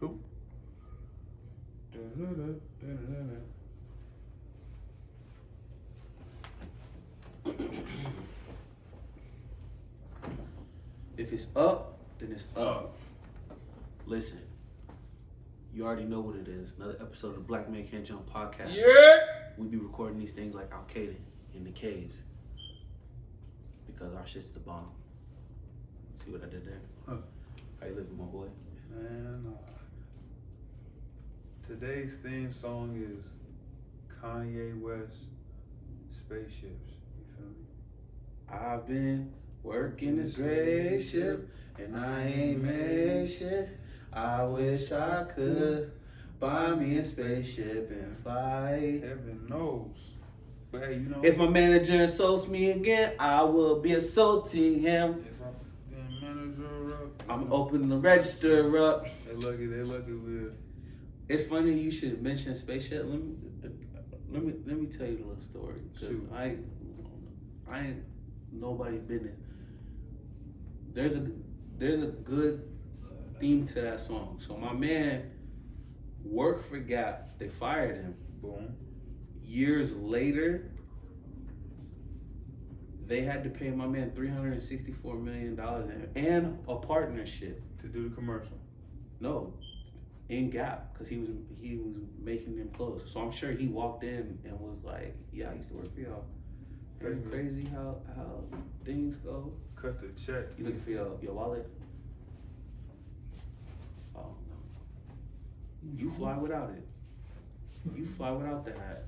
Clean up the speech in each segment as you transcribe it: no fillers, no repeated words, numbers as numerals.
Cool. If it's up, then it's up. Listen, you already know what it is. Another episode of the Black Man Can't Jump podcast. Yeah. We be recording these things like Al Qaeda in the caves because our shit's the bomb. See what I did there? Huh. How you living, my boy? Man, today's theme song is Kanye West, Spaceships. You feel me? I've been working this great ship and I ain't made shit. I wish I could buy me a spaceship and fly. Heaven knows. But hey, you know, If my manager insults me again, I will be assaulting him. if I manager up, I'm opening the register up. They lucky with. It's funny you should mention spaceship. Let me tell you a little story. Shoot. I ain't nobody's business. There's a good theme to that song. So my man worked for Gap. They fired him. Boom. Years later, they had to pay my man $364 million and a partnership To do the commercial. No, in Gap, because he was making them clothes. So I'm sure he walked in and was like, "Yeah, I used to work for y'all." It's crazy how things go. Cut the check. You looking for your wallet? Oh no. You fly without it. You fly without the hat.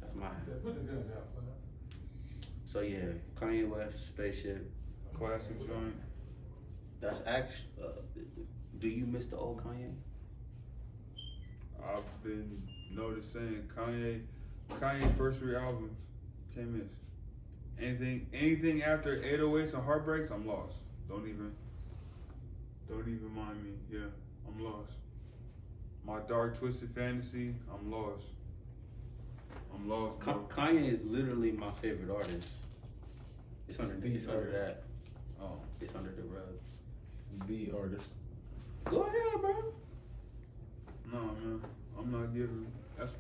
That's my hat. Put the guns out, son. So yeah, Kanye West, Spaceship. Classic joint. That's actually. Do you miss the old Kanye? I've been noticing Kanye first 3 albums, can't miss. Anything after 808s and Heartbreaks, I'm lost. Don't even mind me. Yeah, I'm lost. My Dark Twisted Fantasy, I'm lost. Bro. Kanye is literally my favorite artist. It's under that. Oh, It's under the rug. The artist. Go ahead, bro. no, man, I'm not giving. That's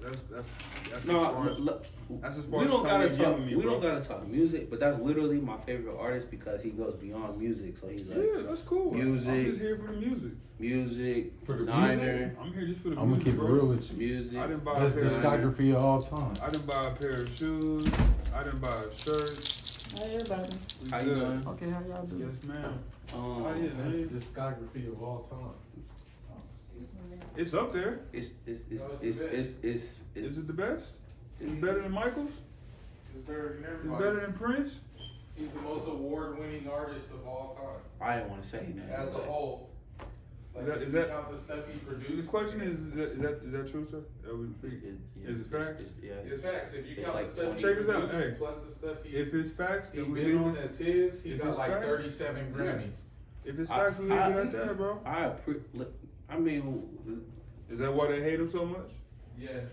No, as far as, look, that's as far we as don't gotta Kanye talk. giving me, We bro. don't gotta talk music, but that's literally my favorite artist because he goes beyond music. So he's like Yeah, that's cool. Music. I'm just here for the music. music, For the designer, I'm here just for the I'm gonna music, keep it bro. real with you. music. I didn't buy Best a pair. discography of all time. I didn't buy a pair of shoes. I didn't buy a shirt. Hi everybody. We How you good. doing? Okay, how y'all doing? Yes, ma'am. Um, yeah, Best man. discography of all time. It's up there. it's Is it the best? Is it better than Michael's? It's better than Is it everybody. better than Prince? He's the most award-winning artist of all time. I didn't want to say that. As a whole. Like, Is if that- you count the stuff he The produced. question is that true, sir? Is it facts? Yeah. It's facts. If you It's count like the stuff he 20. Check this out, produced, hey. plus the stuff he If it's facts, then we been on leave it. as his, he If got it's like facts, 37 Grammys. If it's facts, we leave it at that, bro. I mean, Is that why they hate him so much? Yes.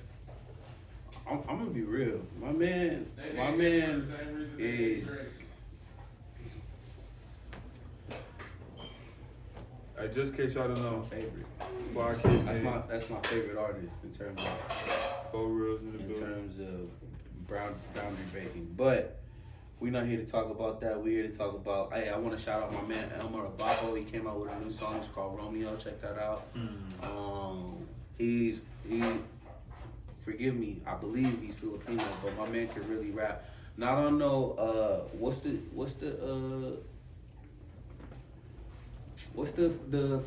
I'm gonna be real. My man They hate him for the same reason they hate is. Just in case y'all don't My know, favorite. why I can't That's my favorite artist in terms of 4 reels in the building. boundary breaking. But we're not here to talk about that. We're here to talk about. I want to shout out my man Elmer Abapo. He came out with a new song. It's called Romeo. Check that out. He. Forgive me. I believe he's Filipino, but my man can really rap. Now I don't know. What's the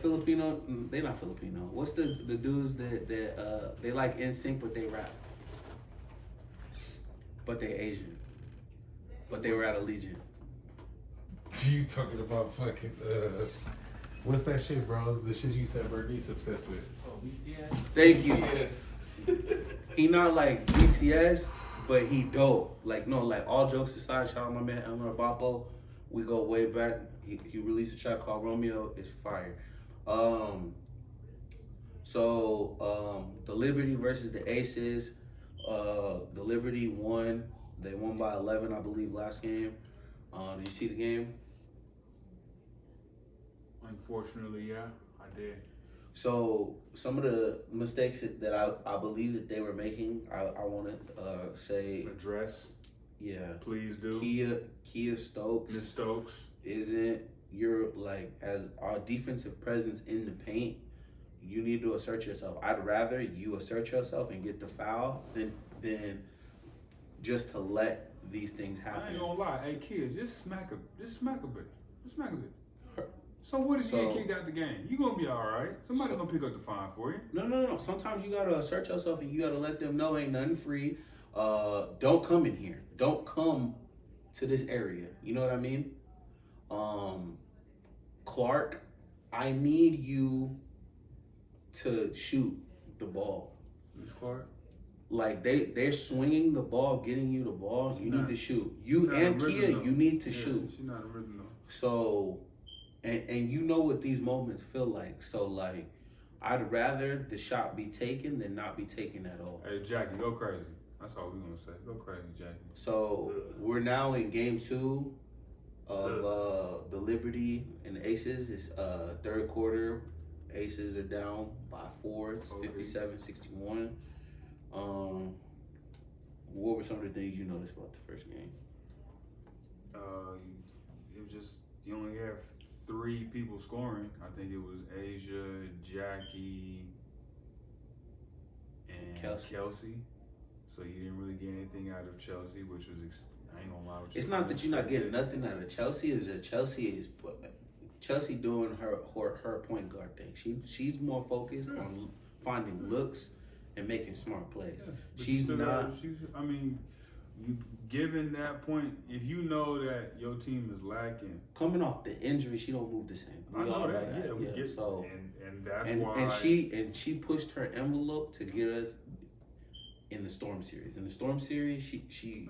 Filipino? They not Filipino. What's the dudes that they like NSYNC but they rap, but they Asian, but they were at Allegiant. You talking about fucking, what's that shit, bro? It's the shit you said Bernice obsessed with. Oh, BTS. Thank you. Yes. He not like BTS, but he dope. Like no, like all jokes aside, shout out my man Elmer Abapo. We go way back. He released a track called Romeo. It's fire. The Liberty versus the Aces. The Liberty won. They won by 11, I believe, last game. Did you see the game? Unfortunately, yeah, I did. So some of the mistakes that I believe that they were making, I want to say, Address, yeah, please do. Kia Stokes Miss Stokes. isn't your like as our defensive presence in the paint. You need to assert yourself. I'd rather you assert yourself and get the foul than just to let these things I ain't happen. gonna lie. Hey, kids, just smack a bit. Just smack a bit. So what if you get kicked out the game? You gonna be all right. Somebody gonna pick up the fine for you. No. Sometimes you gotta assert yourself and you gotta let them know ain't nothing free. Don't come in here. Don't come to this area. You know what I mean? Clark, I need you to shoot the ball. Miss Clark. Like they're swinging the ball, getting you the ball. You need to shoot. You and Kia, you need to shoot. She's not original. So, and you know what these moments feel like. So like, I'd rather the shot be taken than not be taken at all. Hey, Jackie, go crazy. That's all we're gonna say. Go crazy, Jackie. So we're now in game 2 of the Liberty and the Aces. It's third quarter. Aces are down by 4. It's 57-61. What were some of the things you noticed about the first game? It was just you only have 3 people scoring. I think it was Asia, Jackie, and Kelsey. So you didn't really get anything out of Chelsea, which was I ain't gonna lie with you. It's not that you're not getting nothing out of Chelsea. Is that Chelsea doing her point guard thing. She's more focused on finding looks and making smart plays. Yeah, She's not. I mean, given that point, if you know that your team is lacking, Coming off the injury, she don't move the same. I know that. Yeah, we get so. And that's why. And she pushed her envelope to get us in the Storm series. In the Storm series, she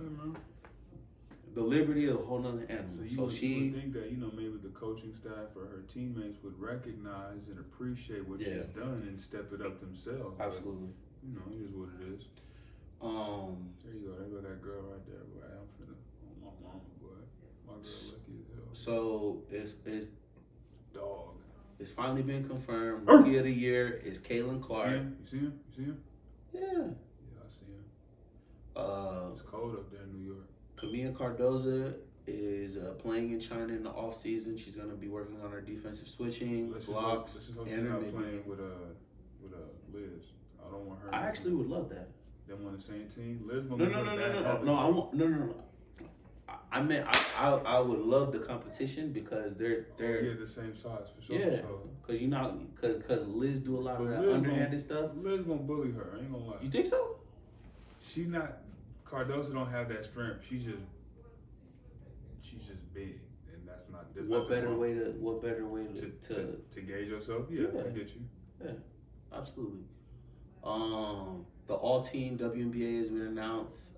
the Liberty is a whole nother animal. So you would think that maybe the coaching staff or her teammates would recognize and appreciate what she's done and step it up themselves. Absolutely. But, it is what it is. There you go. There go that girl right there, boy. I'm finna, my mama, boy. My girl lucky as hell. So it's Dog. It's finally been confirmed. Rookie of the year is Kaylin Clark. You see him? Yeah. Yeah, I see him. It's cold up there in New York. Kamilla Cardosa is playing in China in the off season. She's gonna be working on her defensive switching, blocks, let's just hope and she's her not mid playing with Liz. I don't want her. I actually would love that. Them on the same team. Liz gonna No. I meant I would love the competition because they're the same size for sure. Yeah, because Liz do a lot of that underhanded stuff. Liz gonna bully her. I ain't gonna lie. You think so? She not. Cardosa don't have that strength. She's just big, and that's not. What better way to gauge yourself? Yeah, I get you. Yeah, absolutely. The all-team WNBA has been announced.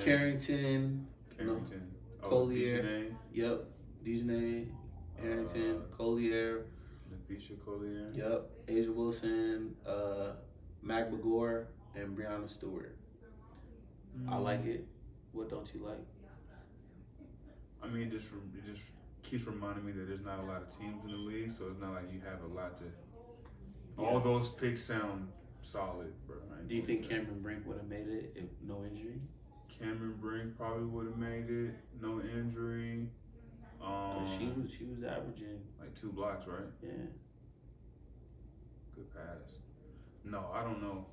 Harrington. Collier. Yep. Dejanay. Harrington. Collier. Napheesa Collier. Yep. Asia Wilson. Maghegor and Brianna Stewart. I like it. What don't you like? I mean, it just keeps reminding me that there's not a lot of teams in the league, so it's not like you have a lot to. All those picks sound solid, bro. Do you think Cameron Brink would have made it if no injury? Cameron Brink probably would have made it, no injury. She was averaging like 2 blocks, right? Yeah. Good pass. No, I don't know.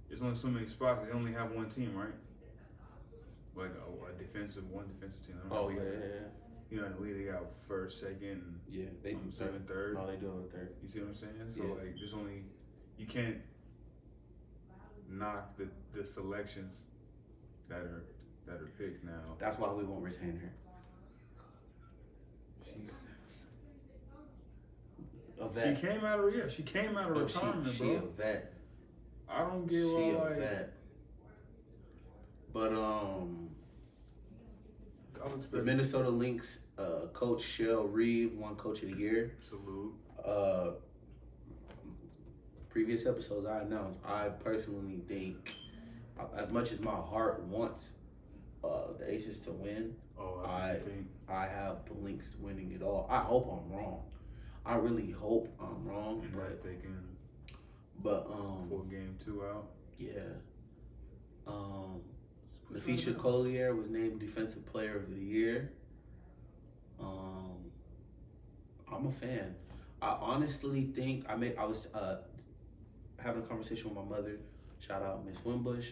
There's only so many spots. They only have one team, right? Like one defensive team. You know, in the league they got first, second, yeah, they do second, third. No, they do have a third. You see what I'm saying? So like, there's only you can't knock the selections that are picked now. That's why we won't retain her. She's a vet. She came out of retirement, she bro. A vet. I don't get why. She a vet. But the Minnesota Lynx coach Cheryl Reeve won Coach of the Year. Salute. Previous episodes I announced, I personally think, as much as my heart wants the Aces to win. Oh, I think. have the Lynx winning it all. I hope I'm wrong. I really hope I'm wrong, And but they can pull game 2 out. yeah. Napheesa Collier was named Defensive Player of the Year. I'm a fan. I honestly think I was having a conversation with my mother. Shout out Miss Wimbush.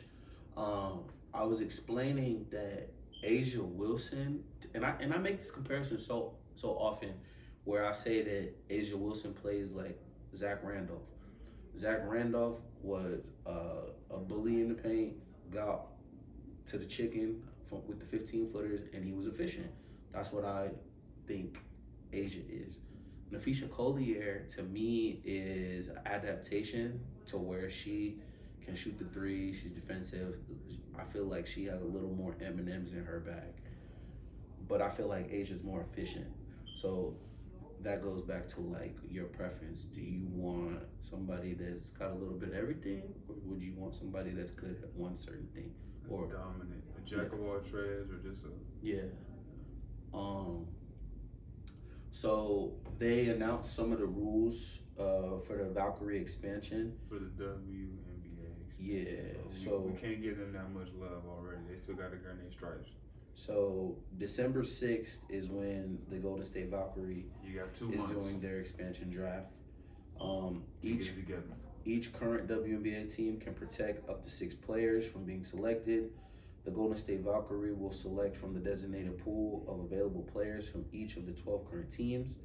I was explaining that Asia Wilson, and I make this comparison so often, where I say that Asia Wilson plays like Zach Randolph. Zach Randolph was a bully in the paint, got to the chicken with the 15-footers, and he was efficient. That's what I think Asia is. Napheesa Collier, to me, is an adaptation to where she can shoot the three. She's defensive. I feel like she has a little more M&Ms in her bag. But I feel like Asia's more efficient. So that goes back to like your preference. Do you want somebody that's got a little bit of everything, or would you want somebody that's good at one certain thing? That's or dominant. A jack of all trades, or just a So they announced some of the rules for the Valkyrie expansion. For the WNBA. Yeah. We can't give them that much love already. They still got to earn their stripes. So December 6th is when the Golden State Valkyrie is doing their expansion draft. Each current WNBA team can protect up to 6 players from being selected. The Golden State Valkyrie will select from the designated pool of available players from each of the 12 current teams.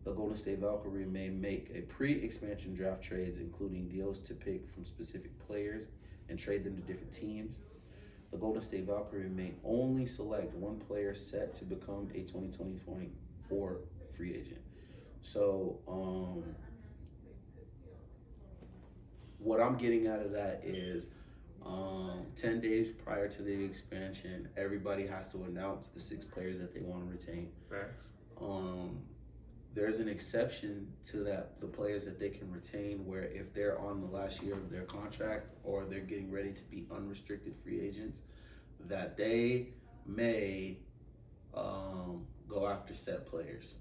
The Golden State Valkyrie may make a pre-expansion draft trades, including deals to pick from specific players and trade them to different teams. The Golden State Valkyrie may only select one player set to become a 2020-2024 free agent. So, what I'm getting out of that is 10 days prior to the expansion, everybody has to announce the 6 players that they want to retain. Facts. There's an exception to that, the players that they can retain, where if they're on the last year of their contract or they're getting ready to be unrestricted free agents, that they may go after set players.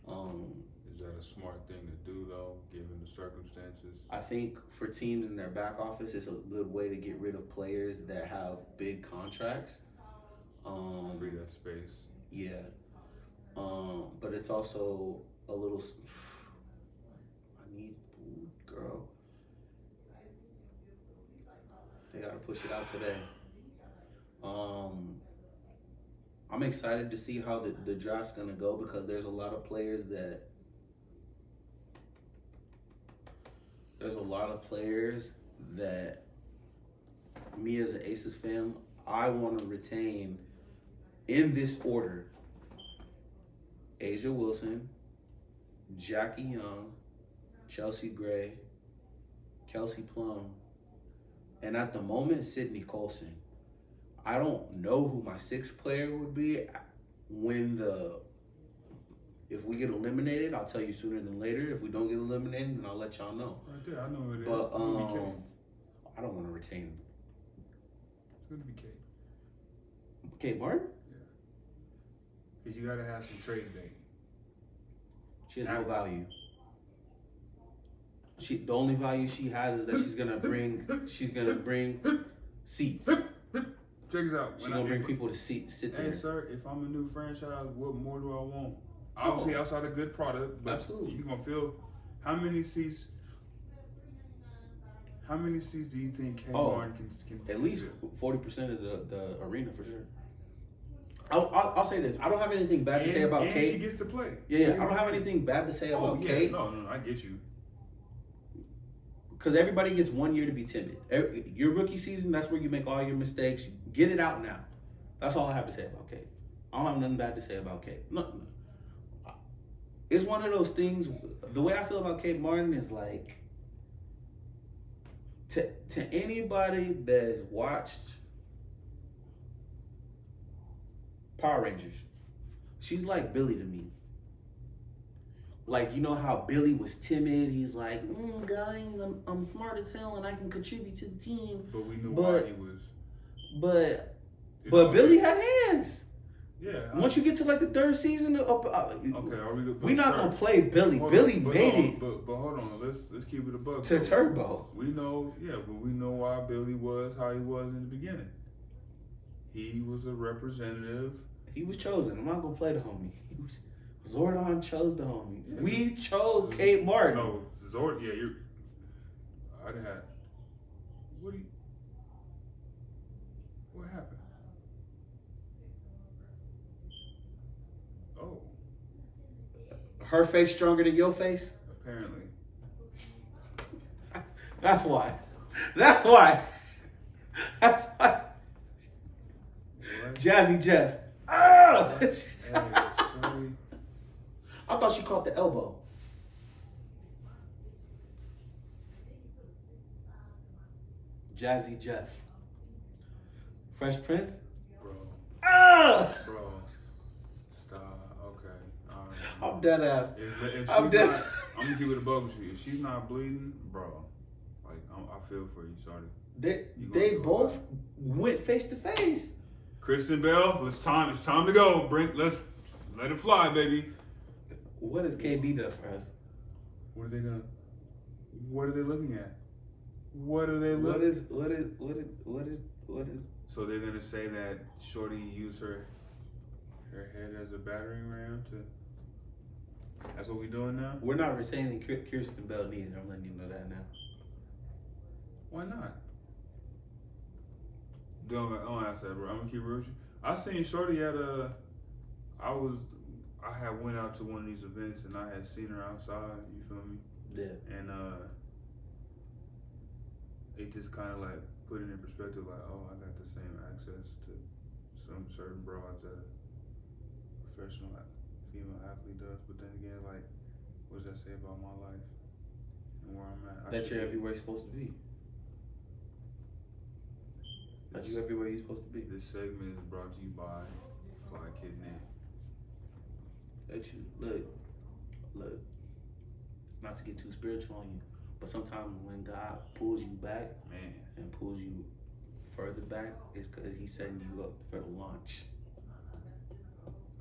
Is that a smart thing to do, though, given the circumstances? I think for teams in their back office, it's a good way to get rid of players that have big contracts. Free that space. Yeah. But it's also a little. I need food, girl. They gotta push it out today. I'm excited to see how the draft's gonna go, because there's a lot of players that. Me as an Aces fan, I want to retain in this order: Asia Wilson, Jackie Young, Chelsea Gray, Kelsey Plum, and at the moment, Sydney Colson. I don't know who my 6th player would be if we get eliminated. I'll tell you sooner than later. If we don't get eliminated, then I'll let y'all know. Right there, I know who it is. But I don't want to retain him. It's gonna be Kate. Kate Martin? Yeah. Because you gotta have some trade bait. She has no value. The only value she has is that she's gonna bring seats. Check this out. She's gonna bring people to sit there. Hey, sir, if I'm a new franchise, what more do I want? Obviously, outside a good product, but absolutely, you're gonna feel. How many seats do you think Kate Martin can? At least 40% of the arena for sure. I'll say this. I don't have anything bad to say about Kate. And she gets to play. Yeah, I don't have anything bad to say about Kate. No, I get you. Because everybody gets 1 year to be timid. Your rookie season, that's where you make all your mistakes. Get it out now. That's all I have to say about Kate. I don't have nothing bad to say about Kate. No. It's one of those things. The way I feel about Kate Martin is like, to anybody that's watched Power Rangers, she's like Billy to me. Like, you know how Billy was timid? He's like, guys, I'm smart as hell and I can contribute to the team. But we knew why he was. But But Billy had hands. Yeah. Once you get to like the third season, Okay, are we? we're not gonna play Billy. Billy made it. But hold on, let's keep it a buck. To Turbo. We know, but we know why Billy was how he was in the beginning. He was a representative. He was chosen. I'm not gonna play the homie. Zordon chose the homie. Yeah. We chose Kate Martin. No, Zord. Yeah, you're. I didn't have. What happened? Oh, Her face stronger than your face. apparently. That's why. That's why. That's why. What? Jazzy Jeff. Ah! Hey, sorry. I thought she caught the elbow. Jazzy Jeff. Fresh Prince. Bro. Ah! Bro. Stop. Okay. All right. I'm dead ass. If I'm she's dead. not, I'm gonna keep it a bug with you. If she's not bleeding, bro, like I feel for you, shorty. They both went face to face. Kristen Bell, it's time to go. Let's let it fly, baby. What has KB done for us? What are they looking at? What are they What looking? is? So they're gonna say that shorty used her head as a battering ram to. That's what we doing now? We're not retaining Kirsten Bell neither. I'm letting you know that now. Why not? Don't ask that, bro. I'm gonna keep it real with you. I seen shorty at I had went out to one of these events and I had seen her outside. You feel me? Yeah. And it just kind of like put it in perspective, like, oh, I got the same access to some certain broads that a professional female athlete does. But then again, like, what does that say about my life and where I'm at? That you're everywhere you're supposed to be. That you everywhere you're supposed to be. This segment is brought to you by Fly Kid Nick. Look. Not to get too spiritual on you, but sometimes when God pulls you back, Man. and pulls you further back, it's because He's setting you up for the launch.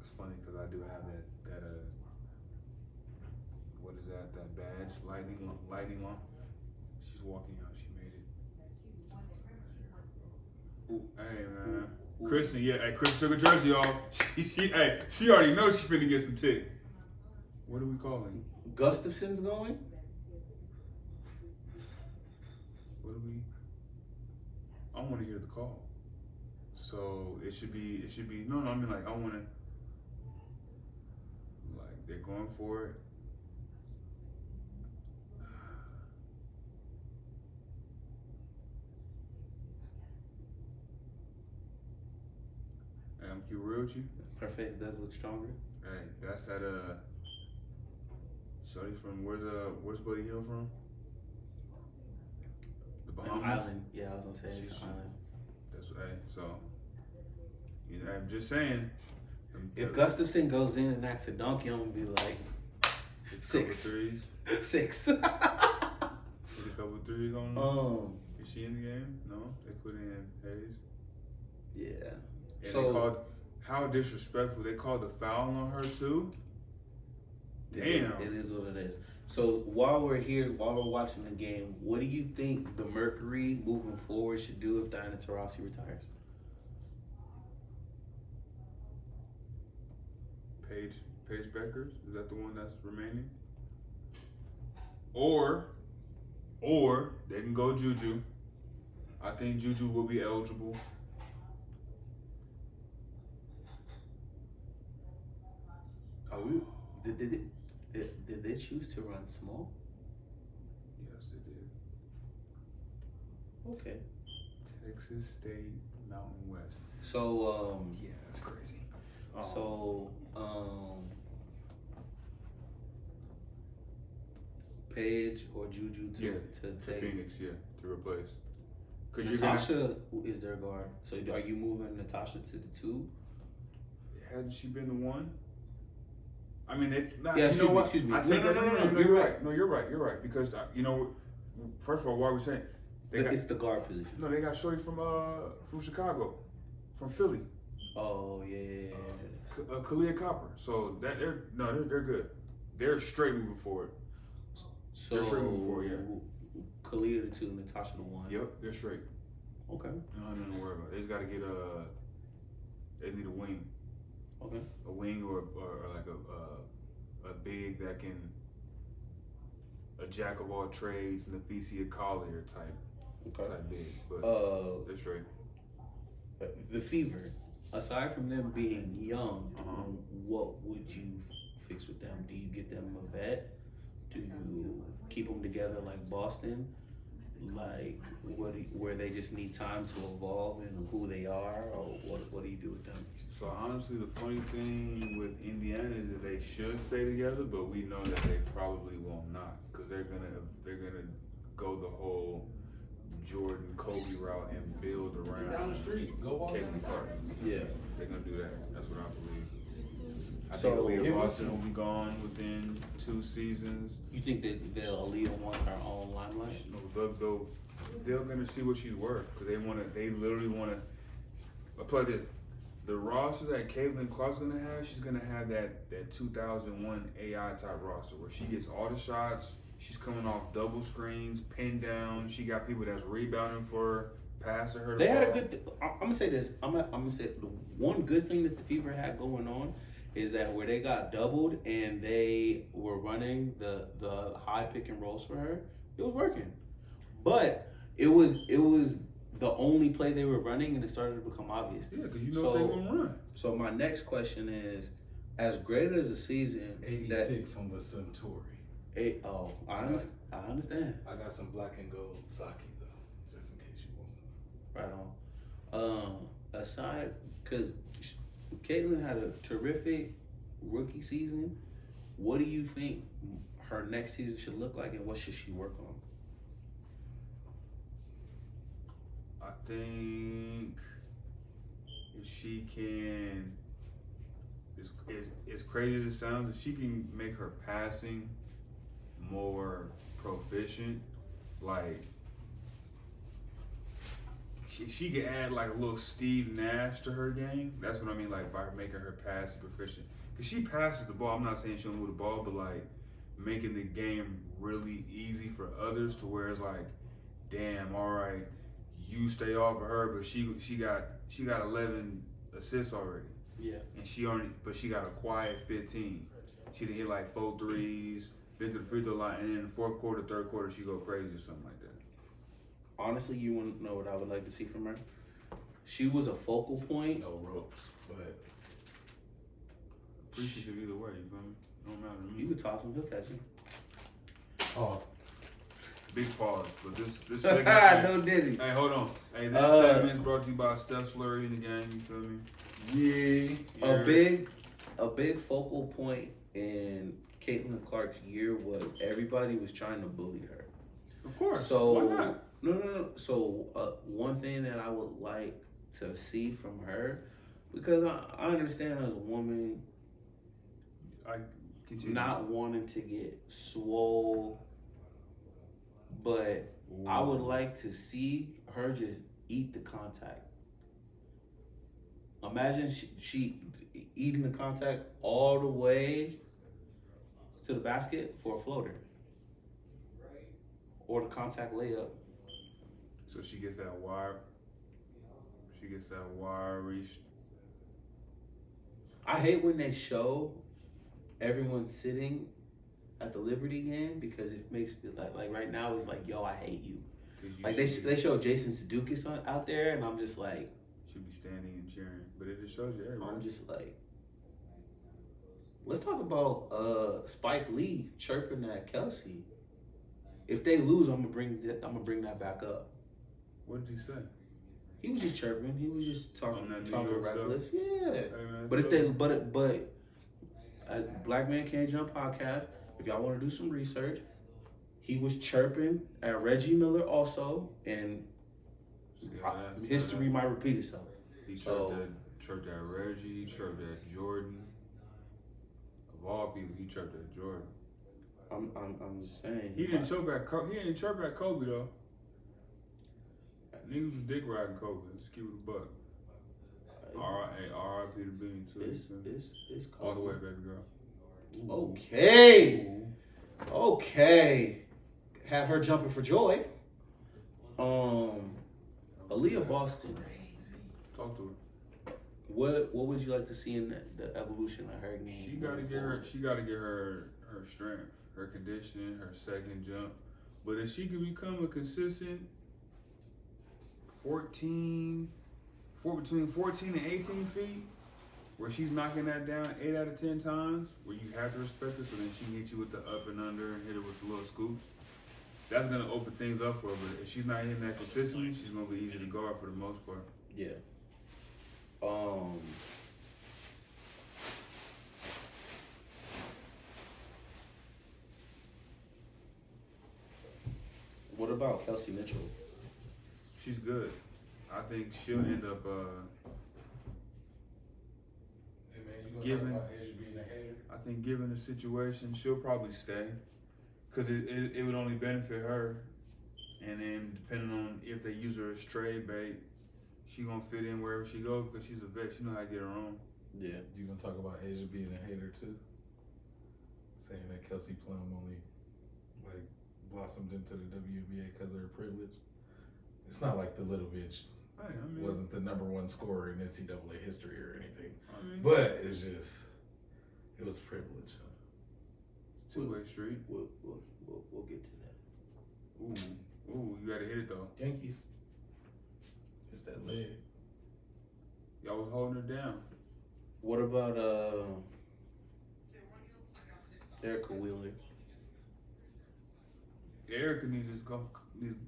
It's funny because I do have that what is that badge, lighting lamp. She's walking out, she made it. Ooh. Hey man. Ooh. Kristen, Kristen took her jersey off. She already knows she's finna get some tick. What are we calling? Gustafson's going? What do we? I want to hear the call. So it should be. No. I mean, like, I want to. Like, they're going for it. Hey, I'm keep real with you. Her face does look stronger. Hey, that's at Shorty from where's Buddy Hill from? The Bahamas. Island. Yeah, I was gonna say it's an island. That's what. Hey, so I'm just saying. If Gustafson goes in and knocks a donkey, I'm gonna be like, Hit a 6. couple threes. 6. Hit a couple threes on them. Is she in the game? No, they put in Hayes. Yeah. And So they called. How disrespectful! They called the foul on her too. Damn. It is what it is. So while we're watching the game, what do you think the Mercury moving forward should do if Diana Taurasi retires? Paige Beckers, is that the one that's remaining? Or they can go Juju. I think Juju will be eligible. Did they choose to run small? Yes, they did. Okay. Texas State Mountain West. So Yeah, that's crazy. Paige or Juju to take Phoenix, to replace. Cause Natasha is their guard. So are you moving Natasha to the 2? Hadn't she been the one? I mean, excuse me. I take No, you're right. No, you're right. Because first of all, why are we saying It's the guard position. No, they got Shorty from Chicago. from Philly. Oh yeah. Kamilla Copper. So that they're good. They're straight moving forward. So They're straight moving forward, yeah. Collier the 2, Natasha the 1. Yep, they're straight. Okay. Nothing to worry about. They just got to get they need a wing. Okay. A wing or like a big that can, a jack of all trades, Napheesa Collier type big. But they're straight. The Fever. Aside from them being young, what would you fix with them? Do you get them a vet? Do you keep them together like Boston? Like where they just need time to evolve in who they are, or what do you do with them? So honestly, the funny thing with Indiana is that they should stay together, but we know that they probably will not, because they're gonna go the whole Jordan Kobe route and build around Down the street, go walk Caitlin Clark. Yeah. They're gonna do that. That's what I believe. I So, think Aaliyah Boston will be gone within 2 seasons. You think that Aaliyah wants her own limelight? No, they're gonna see what she's worth, because they literally wanna. I'll play this. The roster that Caitlin Clark's gonna have, she's gonna have that 2001 AI type roster where she gets all the shots. She's coming off double screens, pinned down. She got people that's rebounding for her, passing her. They had a good. I'm gonna say this. I'm gonna say the one good thing that the Fever had going on is that where they got doubled and they were running the high pick and rolls for her, it was working. But it was the only play they were running, and it started to become obvious. Yeah, because you know they're gonna run. So my next question is, as great as a season, 86 on the Centauri. I understand. I got some black and gold sake though, just in case you want. Right on. Aside, because Caitlin had a terrific rookie season, what do you think her next season should look like, and what should she work on? I think if she can, as crazy as it sounds, if she can make her passing more proficient, like she could add like a little Steve Nash to her game. That's what I mean, like by making her passing proficient. Cause she passes the ball. I'm not saying she don't move the ball, but like making the game really easy for others to where it's like, damn, all right, you stay off of her, but she got 11 assists already. Yeah. And she got a quiet 15. She done hit like 4 threes, been to the free throw line, and then in the fourth quarter, third quarter, she go crazy or something like that. Honestly, you want to know what I would like to see from her? She was a focal point. No ropes, but Appreciative either way, you feel me? Don't matter to me. You could toss him, he'll catch him. oh, Big pause, but this segment. No diddy. Hey, hold on. Hey, this segment's brought to you by Steph Slurry in the game, you feel me? Yeah. A big focal point in Caitlin Clark's year was everybody was trying to bully her. Of course. So why not? No. So one thing that I would like to see from her, because I understand as a woman, I continue. not wanting to get swole, but I would like to see her just eat the contact. Imagine she eating the contact all the way to the basket for a floater, or the contact layup. So she gets that wire. She gets that wire reach. I hate when they show everyone sitting at the Liberty game, because it makes it like right now it's like, yo, I hate you. Like they show Jason Sudeikis out there, and I'm just like, should be standing and cheering, but it just shows you everybody. I'm just like, let's talk about Spike Lee chirping at Kelsey. If they lose, I'm gonna bring that back up. What did he say? He was just chirping. He was just talking York reckless. stuff? Yeah. Hey, man, But if they Black Man Can't Jump podcast, if y'all want to do some research, he was chirping at Reggie Miller also, and history might repeat itself. He chirped at Reggie. He chirped at Jordan. Of all people, he chirped at Jordan. I'm just saying. He didn't chirp at Kobe though. Niggas was dick riding Kobe. Let's keep it a buck. R.I.P. to Bean too. It's all the way, cold. baby girl. Okay. Ooh. Okay. Had her jumping for joy. Aaliyah Boston. Talk to her. What would you like to see in the evolution of her game? She gotta get her strength, her conditioning, her second jump. But if she can become a consistent between 14 and 18 feet, where she's knocking that down 8 out of 10 times, where you have to respect her, so then she hits you with the up and under and hit her with the little scoops. That's gonna open things up for her. But if she's not hitting that consistently, she's gonna be easy to guard for the most part. Yeah. What about Kelsey Mitchell? She's good. I think she'll end up Hey man, you gonna Given- talk about Asia being a hater? I think given the situation, she'll probably stay. Because it would only benefit her. And then depending on if they use her as trade bait, she gonna fit in wherever she goes because she's a vet. She know how to get her own. Yeah. You gonna talk about Asia being a hater too? Saying that Kelsey Plum only like blossomed into the WNBA because of her privilege. It's not like the little bitch Hey, I mean, wasn't the #1 scorer in NCAA history or anything. I mean, But it's just, it was privilege. two-way street. We'll get to that. Ooh, you gotta hit it though. Yankees. It's that leg. Y'all was holding her down. What about Erica Wheeler? Erica needs to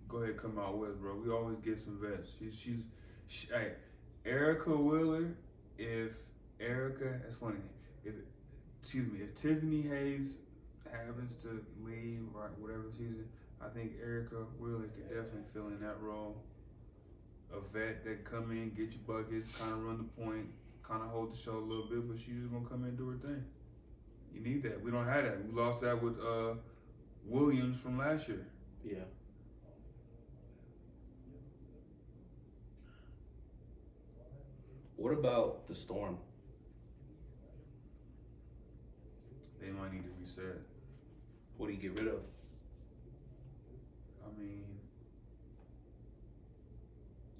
go ahead and come out with, bro. We always get some vets. Hey, Erica Wheeler. That's funny. If Tiffany Hayes happens to leave, right, whatever season, I think Erica Wheeler could definitely fill in that role. A vet that come in, get you buckets, kind of run the point, kind of hold the show a little bit, but she's just gonna come in and do her thing. You need that. We don't have that. We lost that with Williams from last year. Yeah. What about the Storm? They might need to reset. What do you get rid of? I mean,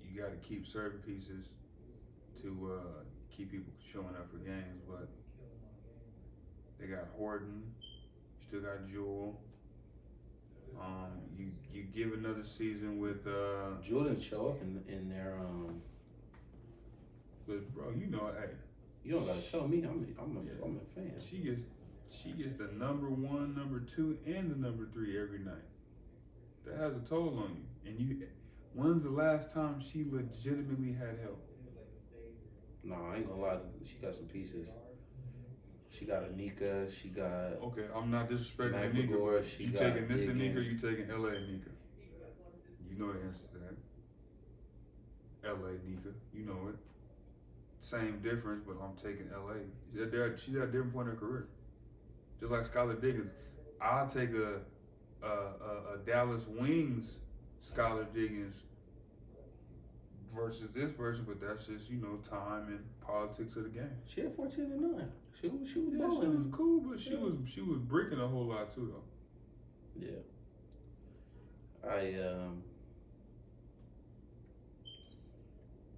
you got to keep certain pieces to keep people showing up for games, but they got Horton, you still got Jewel. You give another season with Jewel didn't show up in their But bro, you know, hey, You don't gotta tell me. I'm a fan. she gets the #1, #2, and the #3 every night. That has a toll on you. And when's the last time she legitimately had help? No, I ain't gonna lie. She got some pieces. She got Anika. She got Okay, I'm not disrespecting Anika. Maghegor. But She you got taking this Anika, Diggins. you taking LA Anika. You know the answer to that. LA Anika, you know it. Same difference, but I'm taking LA. She's at a different point in her career. Just like Skylar Diggins. I'll take a Dallas Wings Skylar Diggins versus this version, but that's just, time and politics of the game. She had 14-9. She was Yeah, she balling. was cool, but she was breaking a whole lot too though. Yeah.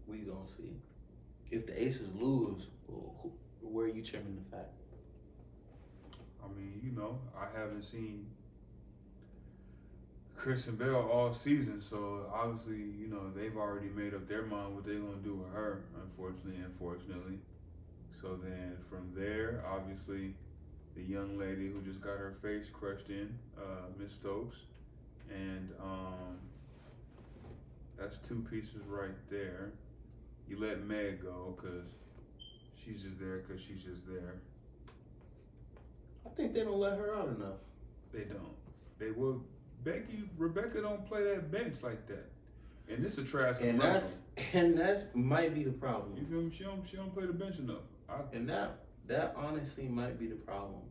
We gonna see. If the Aces lose, where are you trimming the fat? I mean, I haven't seen Kristen Bell all season, so obviously, they've already made up their mind what they're gonna do with her, unfortunately. So then from there, obviously, the young lady who just got her face crushed in, Miss Stokes, and that's two pieces right there. You let Meg go because she's just there because she's just there. I think they don't let her out enough. They don't. They will. Rebecca don't play that bench like that. And this is a trash commercial. And that's might be the problem. You feel me? She don't play the bench enough. And that honestly might be the problem.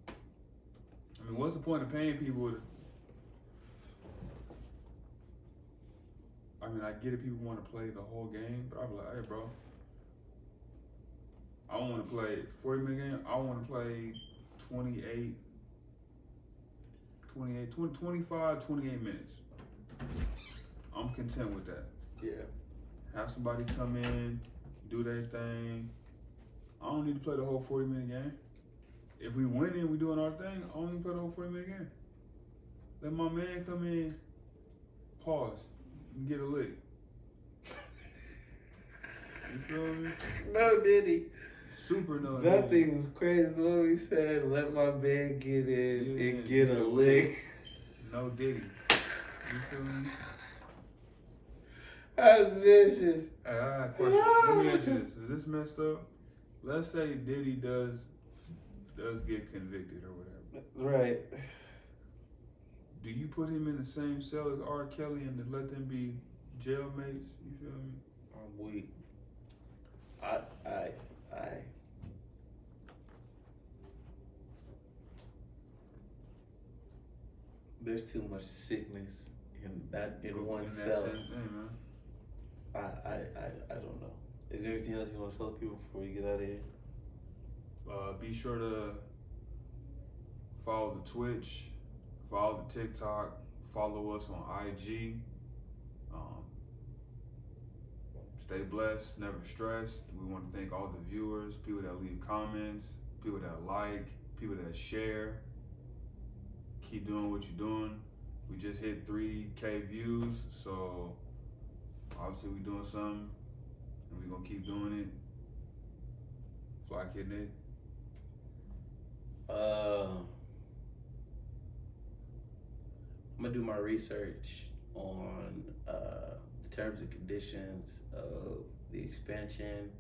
I mean, what's the point of paying people I get it, people want to play the whole game, but I'm like, hey, bro, I want to play 40-minute game. I want to play 25, 28 minutes. I'm content with that. Yeah. Have somebody come in, do their thing. I don't need to play the whole 40-minute game. If we winning, we doing our thing, I don't need to play the whole 40-minute game. Let my man come in, pause, and get a lick. You feel me? No Diddy. Super no. That thing was crazy. The way he said, let my man get in and get a lick. No Diddy. You feel me? That's vicious. Hey, I got a question. Let me ask you this. Is this messed up? Let's say Diddy does get convicted or whatever. Right. Do you put him in the same cell as R. Kelly and to let them be jailmates? You feel me? I'm weak. There's too much sickness in one cell. Same thing, man. I don't know. Is there anything else you want to tell people before we get out of here? Be sure to follow the Twitch, follow the TikTok, follow us on IG. Stay blessed, never stressed. We want to thank all the viewers, people that leave comments, people that like, people that share. Keep doing what you're doing. We just hit 3K views, so obviously we doing something, and we gonna keep doing it. Fly Kid Nick. I'm gonna do my research on the terms and conditions of the expansion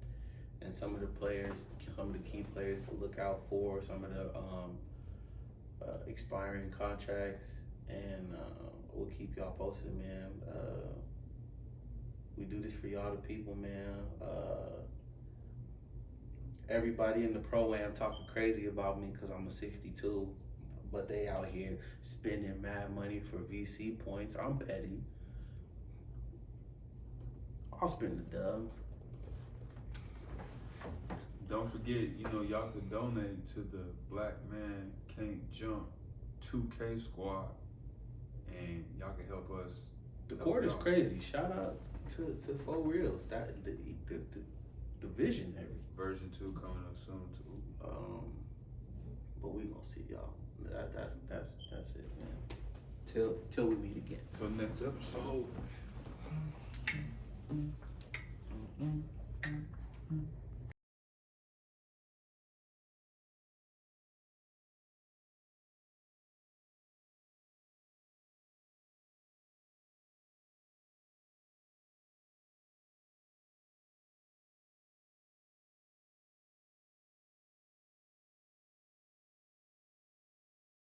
and some of the players, some of the key players to look out for, some of the expiring contracts, and we'll keep y'all posted, man. We do this for y'all, the people, man. Everybody in the pro-am talking crazy about me because I'm a 62, but they out here spending mad money for VC points. I'm petty. I'll spend the dub. Don't forget, y'all can donate to the Black Man Can't Jump 2K squad, and y'all can help us. The court is crazy. Shout out to For Reals. That the visionary. Version 2 coming up soon too. But we gonna see y'all. That's it, man. Till we meet again. So next episode.